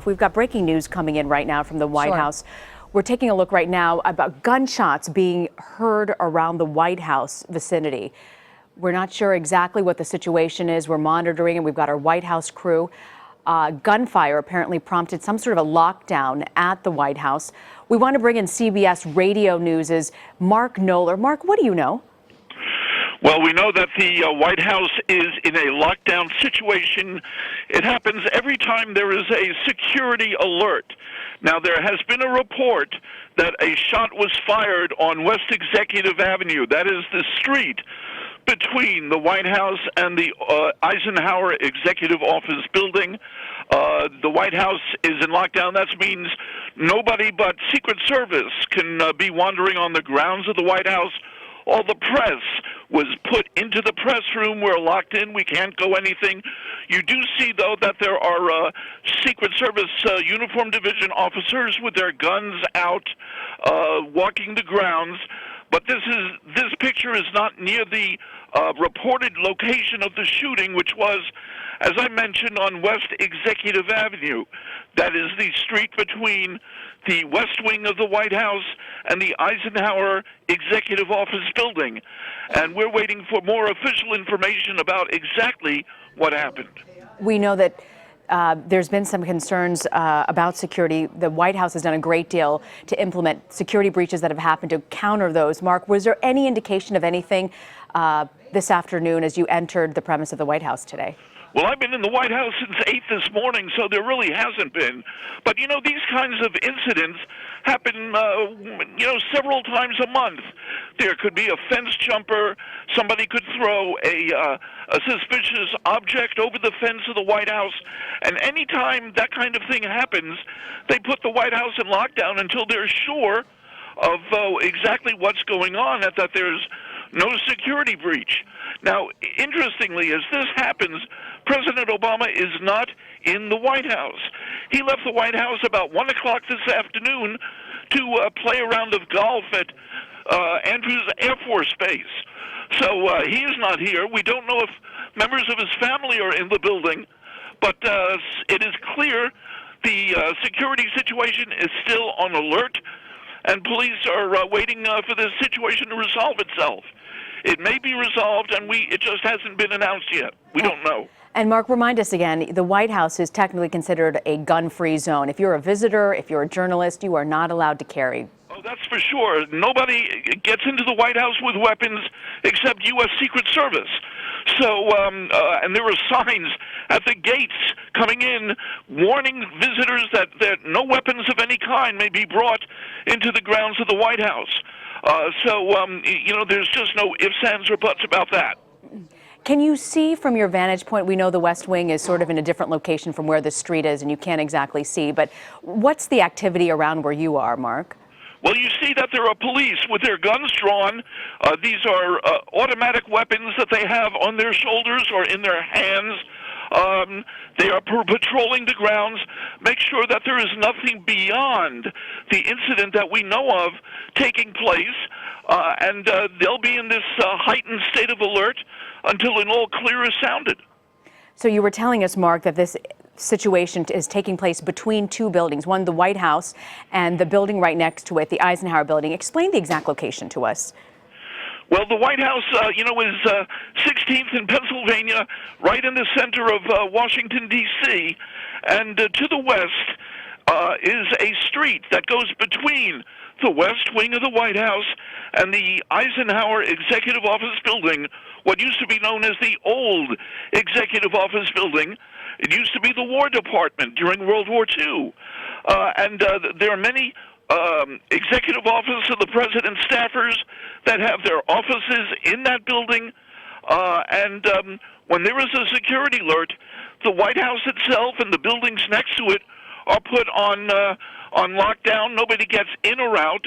off. We've got breaking news coming in right now from the White Sure. House. We're taking a look right now about gunshots being heard around the White House vicinity. We're not sure exactly what the situation is. We're monitoring, and we've got our White House crew. Gunfire apparently prompted some sort of a lockdown at the White House. We want to bring in CBS Radio News' Mark Knoller. Mark, what do you know? Well, we know that the White House is in a lockdown situation. It happens every time there is a security alert. Now, there has been a report that a shot was fired on West Executive Avenue. That is the street between the White House and the Eisenhower Executive Office building. The White House is in lockdown. That means nobody but Secret Service can be wandering on the grounds of the White House. All the press was put into the press room. We're locked in. We can't go anything. You do see, though, that there are Secret Service Uniform Division officers with their guns out, walking the grounds. But this picture is not near the reported location of the shooting, which was, as I mentioned, on West Executive Avenue. That is the street between the West Wing of the White House and the Eisenhower Executive Office building. And we're waiting for more official information about exactly what happened. We know that there's been some concerns about security. The White House has done a great deal to implement security breaches that have happened to counter those. Mark, was there any indication of anything this afternoon as you entered the premise of the White House today? Well, I've been in the White House since 8 this morning, so there really hasn't been. But, you know, these kinds of incidents happen, several times a month. There could be a fence jumper. Somebody could throw a suspicious object over the fence of the White House. And any time that kind of thing happens, they put the White House in lockdown until they're sure of exactly what's going on, and that there's no security breach. Now, interestingly, as this happens, President Obama is not in the White House. He left the White House about 1 o'clock this afternoon to play a round of golf at Andrews Air Force Base. So he is not here. We don't know if members of his family are in the building, but it is clear the security situation is still on alert, and police are waiting for this situation to resolve itself. It may be resolved, and it just hasn't been announced yet. We don't know. And Mark, remind us again, the White House is technically considered a gun-free zone. If you're a visitor, if you're a journalist, you are not allowed to carry. Oh, that's for sure. Nobody gets into the White House with weapons except U.S. Secret Service. So, and there were signs at the gates coming in warning visitors that no weapons of any kind may be brought into the grounds of the White House. There's just no ifs, ands, or buts about that. Can you see from your vantage point, we know the West Wing is sort of in a different location from where the street is, and you can't exactly see, but what's the activity around where you are, Mark? Well, you see that there are police with their guns drawn. These are automatic weapons that they have on their shoulders or in their hands. They are patrolling the grounds, make sure that there is nothing beyond the incident that we know of taking place, and they'll be in this heightened state of alert until an all clear is sounded. So you were telling us, Mark, that this situation is taking place between two buildings, one the White House and the building right next to it, the Eisenhower building. Explain the exact location to us. Well, the White House, is 16th in Pennsylvania, right in the center of Washington, D.C., and to the west is a street that goes between the West Wing of the White House and the Eisenhower Executive Office building, what used to be known as the old Executive Office building. It used to be the War Department during World War II. There are many executive office of the president's staffers that have their offices in that building. When there is a security alert, the White House itself and the buildings next to it are put on lockdown. Nobody gets in or out.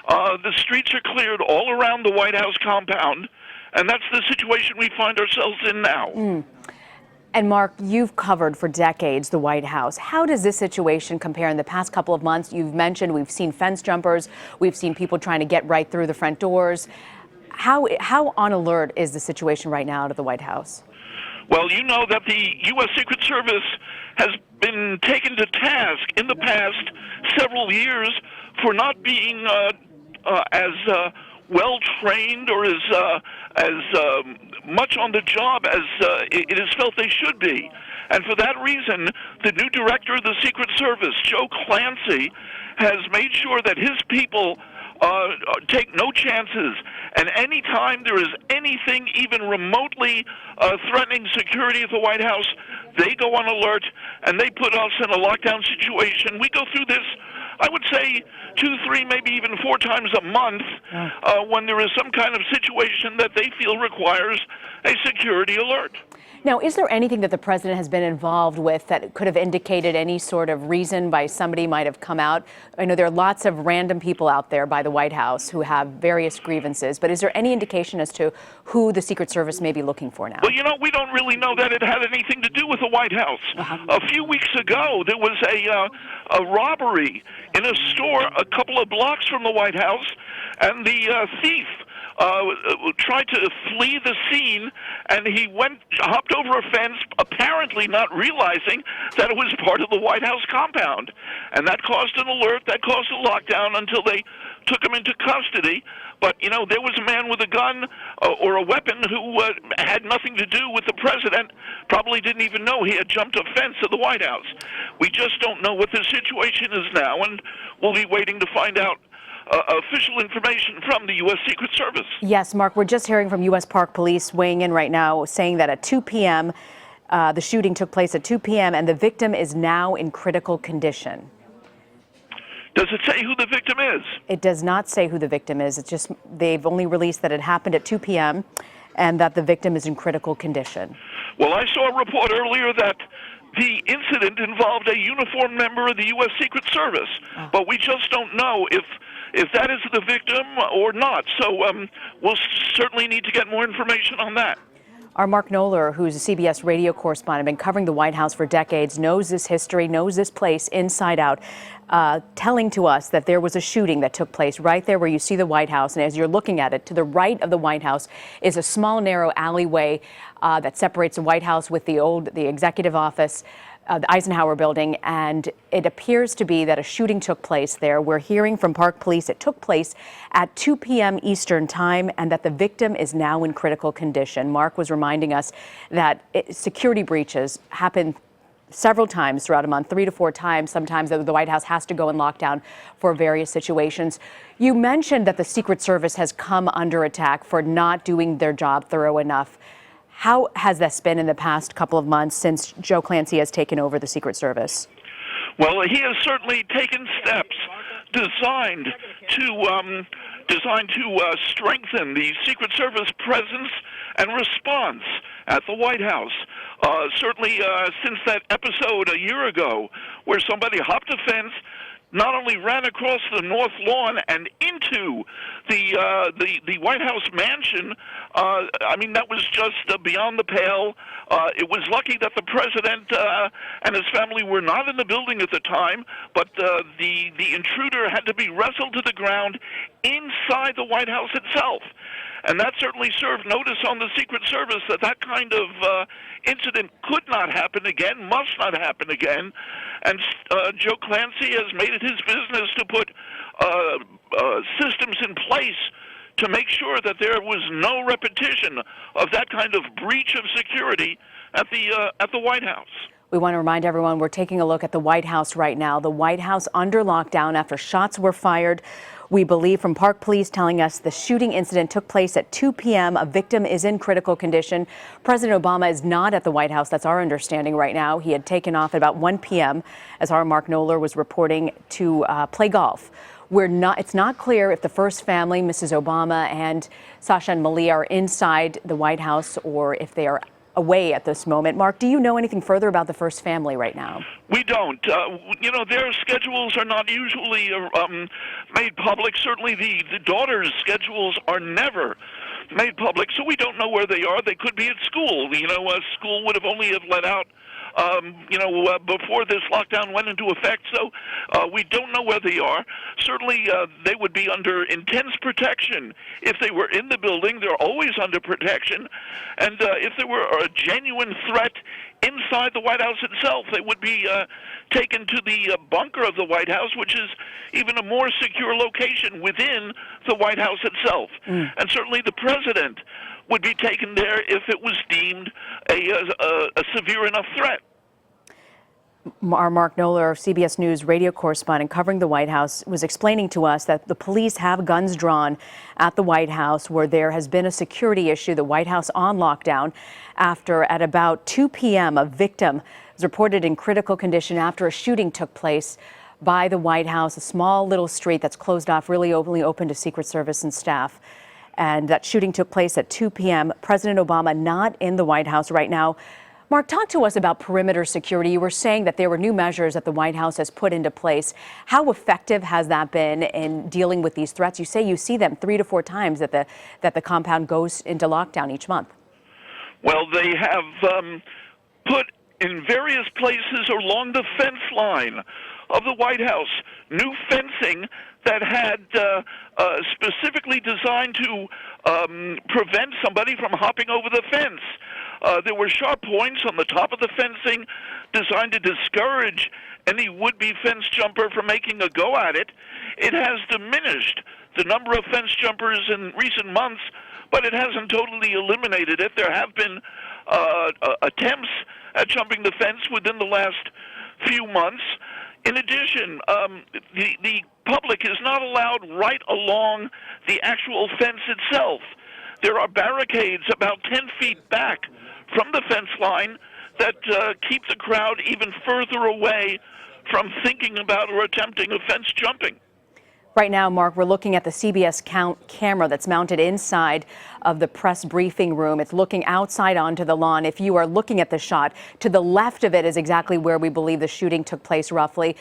The streets are cleared all around the White House compound, and that's the situation we find ourselves in now. And Mark, you've covered for decades the White House. How does this situation compare in the past couple of months? You've mentioned we've seen fence jumpers, we've seen people trying to get right through the front doors. How on alert is the situation right now out of the White House? Well, you know that the U.S. Secret Service has been taken to task in the past several years for not being as well trained or as much on the job as it is felt they should be. And for that reason, the new director of the Secret Service, Joe Clancy, has made sure that his people take no chances. And any time there is anything even remotely threatening security at the White House, they go on alert and they put us in a lockdown situation. We go through this, I would say, 2, 3, maybe even 4 times a month when there is some kind of situation that they feel requires a security alert. Now, is there anything that the president has been involved with that could have indicated any sort of reason why somebody might have come out? I know there are lots of random people out there by the White House who have various grievances, but is there any indication as to who the Secret Service may be looking for now? Well, we don't really know that it had anything to do with the White House. A few weeks ago, there was a robbery in a store a couple of blocks from the White House, and the thief tried to flee the scene, and he hopped over a fence, apparently not realizing that it was part of the White House compound. And that caused an alert, that caused a lockdown until they took him into custody. But, there was a man with a gun or a weapon who had nothing to do with the president, probably didn't even know he had jumped a fence at the White House. We just don't know what the situation is now, and we'll be waiting to find out official information from the U.S. Secret Service. Yes, Mark, we're just hearing from U.S. Park Police weighing in right now, saying that at 2 p.m., the shooting took place at 2 p.m., and the victim is now in critical condition. Does it say who the victim is? It does not say who the victim is. It's just they've only released that it happened at 2 p.m. and that the victim is in critical condition. Well, I saw a report earlier that the incident involved a uniformed member of the U.S. Secret Service, but we just don't know if that is the victim or not. So we'll certainly need to get more information on that. Our Mark Knoller, who's a CBS radio correspondent, been covering the White House for decades, knows this history, knows this place inside out, telling to us that there was a shooting that took place right there where you see the White House. And as you're looking at it, to the right of the White House is a small, narrow alleyway that separates the White House with the executive office, the Eisenhower building, and it appears to be that a shooting took place there. We're hearing from Park Police it took place at 2 p.m. Eastern time and that the victim is now in critical condition. Mark was reminding us that security breaches happen several times throughout a month, 3 to 4 times. Sometimes the White House has to go in lockdown for various situations. You mentioned that the Secret Service has come under attack for not doing their job thorough enough. How has this been in the past couple of months since Joe Clancy has taken over the Secret Service? Well, he has certainly taken steps designed to strengthen the Secret Service presence and response at the White House. Certainly since that episode a year ago where somebody hopped a fence, not only ran across the North Lawn and into the White House mansion, that was just beyond the pale. It was lucky that the president and his family were not in the building at the time, but the intruder had to be wrestled to the ground inside the White House itself. And that certainly served notice on the Secret Service that kind of incident could not happen again, must not happen again. And Joe Clancy has made it his business to put systems in place to make sure that there was no repetition of that kind of breach of security at the White House. We want to remind everyone we're taking a look at the White House right now. The White House under lockdown after shots were fired. We believe from Park Police telling us the shooting incident took place at 2 p.m. A victim is in critical condition. President Obama is not at the White House. That's our understanding right now. He had taken off at about 1 p.m. as our Mark Knoller was reporting to play golf. It's not clear if the first family, Mrs. Obama and Sasha and Malia, are inside the White House or if they are away at this moment. Mark, do you know anything further about the first family right now? We don't. Their schedules are not usually made public. Certainly the daughter's schedules are never made public, so we don't know where they are. They could be at school. School would have only let out before this lockdown went into effect, so we don't know where they are. Certainly, they would be under intense protection if they were in the building. They're always under protection, and if there were a genuine threat inside the White House itself. They would be taken to the bunker of the White House, which is even a more secure location within the White House itself. And certainly the president would be taken there if it was deemed a severe enough threat. Our Mark Knoller, CBS News Radio correspondent covering the White House, was explaining to us that the police have guns drawn at the White House, where there has been a security issue, the White House on lockdown, after at about 2 p.m. a victim was reported in critical condition after a shooting took place by the White House, a small little street that's closed off, really only open to Secret Service and staff. And that shooting took place at 2 p.m. President Obama not in the White House right now. Mark, talk to us about perimeter security. You were saying that there were new measures that the White House has put into place. How effective has that been in dealing with these threats? You say you see them 3 to 4 times that the compound goes into lockdown each month. Well, they have put in various places along the fence line of the White House new fencing that had specifically designed to prevent somebody from hopping over the fence. There were sharp points on the top of the fencing designed to discourage any would-be fence jumper from making a go at it. It has diminished the number of fence jumpers in recent months, but it hasn't totally eliminated it. There have been attempts at jumping the fence within the last few months. In addition, the public is not allowed right along the actual fence itself. There are barricades about 10 feet back from the fence line that keep the crowd even further away from thinking about or attempting a fence jumping. Right now, Mark, we're looking at the CBS camera that's mounted inside of the press briefing room. It's looking outside onto the lawn. If you are looking at the shot, to the left of it is exactly where we believe the shooting took place, roughly.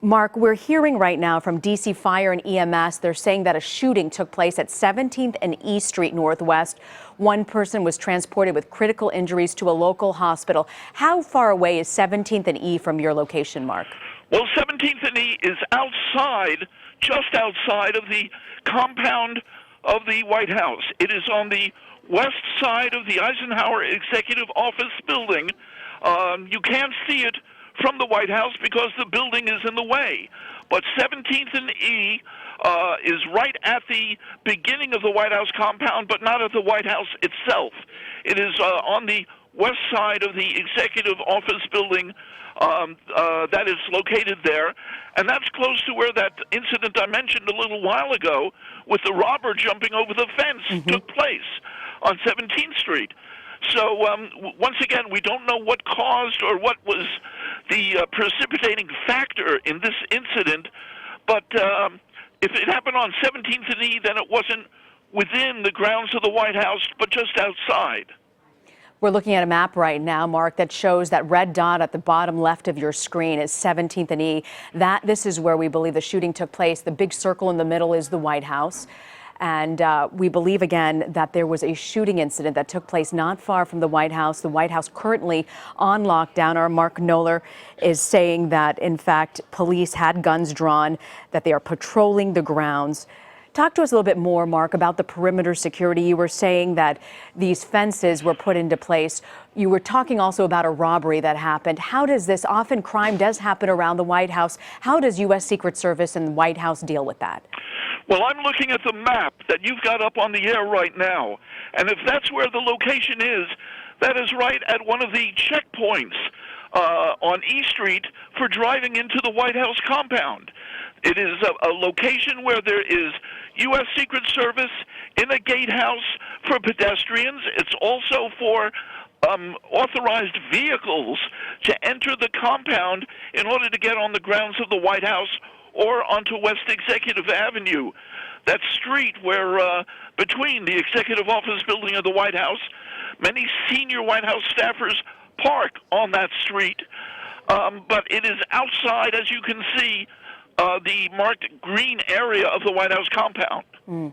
Mark, we're hearing right now from D.C. Fire and EMS. They're saying that a shooting took place at 17th and E Street Northwest. One person was transported with critical injuries to a local hospital. How far away is 17th and E from your location, Mark? Well, 17th and E is outside, just outside of the compound of the White House. It is on the west side of the Eisenhower Executive Office building. You can't see it from the White House because the building is in the way. But 17th and E is right at the beginning of the White House compound, but not at the White House itself. It is on the west side of the Executive Office building that is located there, and that's close to where that incident I mentioned a little while ago with the robber jumping over the fence took place on 17th Street. So once again, we don't know what caused or what was the precipitating factor in this incident, but if it happened on 17th and E, then it wasn't within the grounds of the White House, but just outside. We're looking at a map right now, Mark, that shows that red dot at the bottom left of your screen is 17th and E. This is where we believe the shooting took place. The big circle in the middle is the White House. And we believe, again, that there was a shooting incident that took place not far from the White House. The White House currently on lockdown. Our Mark Knoller is saying that, in fact, police had guns drawn, that they are patrolling the grounds. Talk to us a little bit more, Mark, about the perimeter security. You were saying that these fences were put into place. You were talking also about a robbery that happened. How does this, often crime does happen around the White House. How does U.S. Secret Service and the White House deal with that? Well, I'm looking at the map that you've got up on the air right now. And if that's where the location is, that is right at one of the checkpoints on E Street for driving into the White House compound. It is a location where there is U.S. Secret Service in a gatehouse for pedestrians. It's also for authorized vehicles to enter the compound in order to get on the grounds of the White House or onto West Executive Avenue. That street where between the Executive Office building of the White House, many senior White House staffers park on that street. But it is outside, as you can see, the marked green area of the White House compound.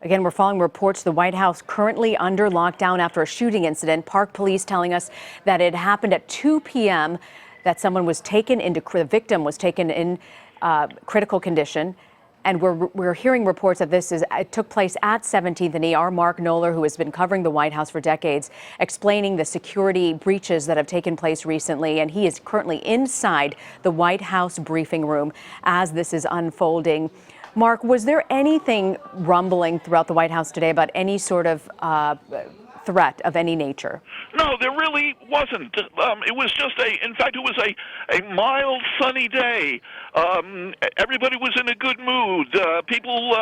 Again, we're following reports the White House currently under lockdown after a shooting incident. Park police telling us that it happened at 2 p.m., that someone was taken into, the victim was taken in critical condition. And we're hearing reports that it took place at 17th and E. Our Mark Knoller, who has been covering the White House for decades, explaining the security breaches that have taken place recently. And he is currently inside the White House briefing room as this is unfolding. Mark, was there anything rumbling throughout the White House today about any sort of threat of any nature? No, there really wasn't. It was just in fact, it was a mild, sunny day. Everybody was in a good mood. People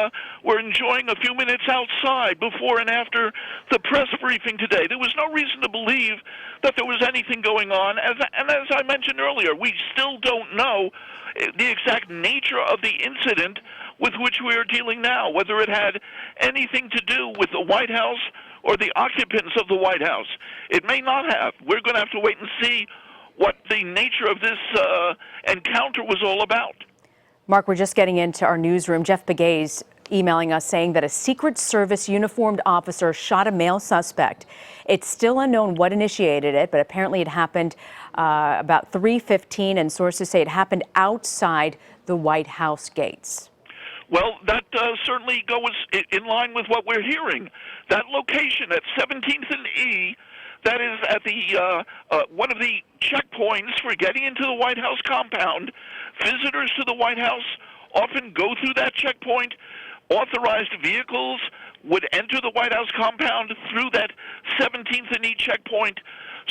were enjoying a few minutes outside before and after the press briefing today. There was no reason to believe that there was anything going on. And as I mentioned earlier, we still don't know the exact nature of the incident with which we are dealing now, whether it had anything to do with the White House or the occupants of the White House. It may not have. We're going to have to wait and see what the nature of this encounter was all about. Mark, we're just getting into our newsroom. Jeff Begay's emailing us saying that a Secret Service uniformed officer shot a male suspect. It's still unknown what initiated it, but apparently it happened about 3:15, and sources say it happened outside the White House gates. Well, that certainly goes in line with what we're hearing. That location at 17th and E, that is at the one of the checkpoints for getting into the White House compound. Visitors to the White House often go through that checkpoint. Authorized vehicles would enter the White House compound through that 17th and E checkpoint.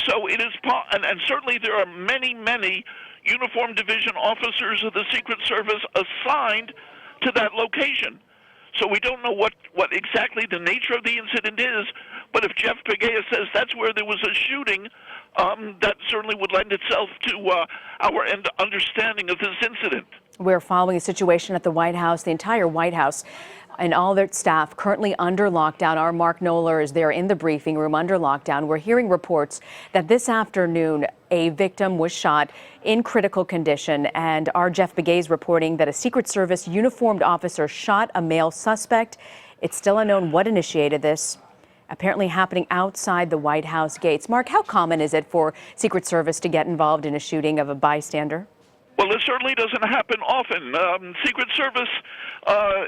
So it is, and certainly there are many, many uniformed division officers of the Secret Service assigned to that location. So we don't know what exactly the nature of the incident is, but if Jeff Begay says that's where there was a shooting, that certainly would lend itself to our understanding of this incident. We're following a situation at the White House, the entire White House, and all their staff currently under lockdown. Our Mark Knoller is there in the briefing room under lockdown. We're hearing reports that this afternoon a victim was shot in critical condition, and our Jeff Begay is reporting that a Secret Service uniformed officer shot a male suspect. It's still unknown what initiated this, apparently happening outside the White House gates. Mark, how common is it for Secret Service to get involved in a shooting of a bystander? Well, it certainly doesn't happen often. Secret Service,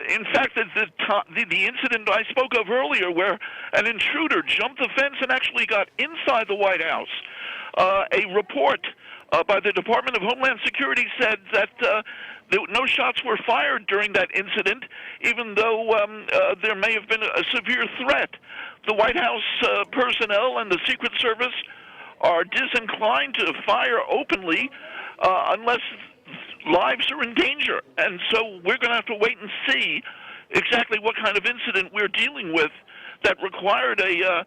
in fact, the incident I spoke of earlier where an intruder jumped the fence and actually got inside the White House, a report by the Department of Homeland Security said that no shots were fired during that incident, even though there may have been a severe threat. The White House personnel and the Secret Service are disinclined to fire openly unless lives are in danger. And so we're going to have to wait and see exactly what kind of incident we're dealing with that required a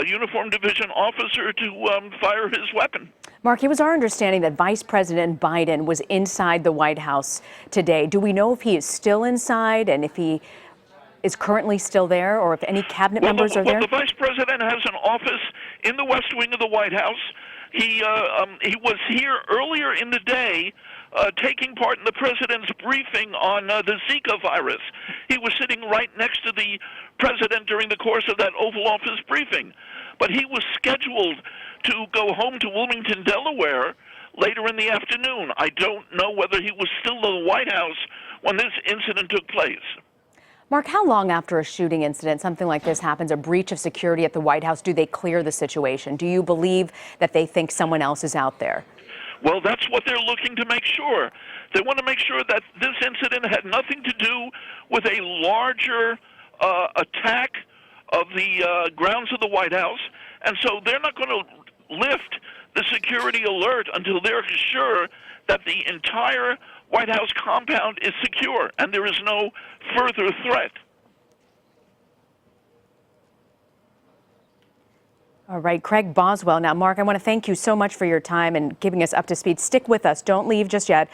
uniformed division officer to fire his weapon. Mark, it was our understanding that Vice President Biden was inside the White House today. Do we know if he is still inside and if he is currently still there, or if any cabinet members are there? Well, the Vice President has an office in the West Wing of the White House. He was here earlier in the day taking part in the President's briefing on the Zika virus. He was sitting right next to the President during the course of that Oval Office briefing. But he was scheduled to go home to Wilmington, Delaware later in the afternoon. I don't know whether he was still in the White House when this incident took place. Mark, how long after a shooting incident, something like this happens, a breach of security at the White House, do they clear the situation? Do you believe that they think someone else is out there? Well, that's what they're looking to make sure. They want to make sure that this incident had nothing to do with a larger attack of the grounds of the White House. And so they're not going to lift the security alert until they're sure that the entire White House compound is secure and there is no further threat. All right, Craig Boswell. Now, Mark, I want to thank you so much for your time and keeping us up to speed. Stick with us. Don't leave just yet.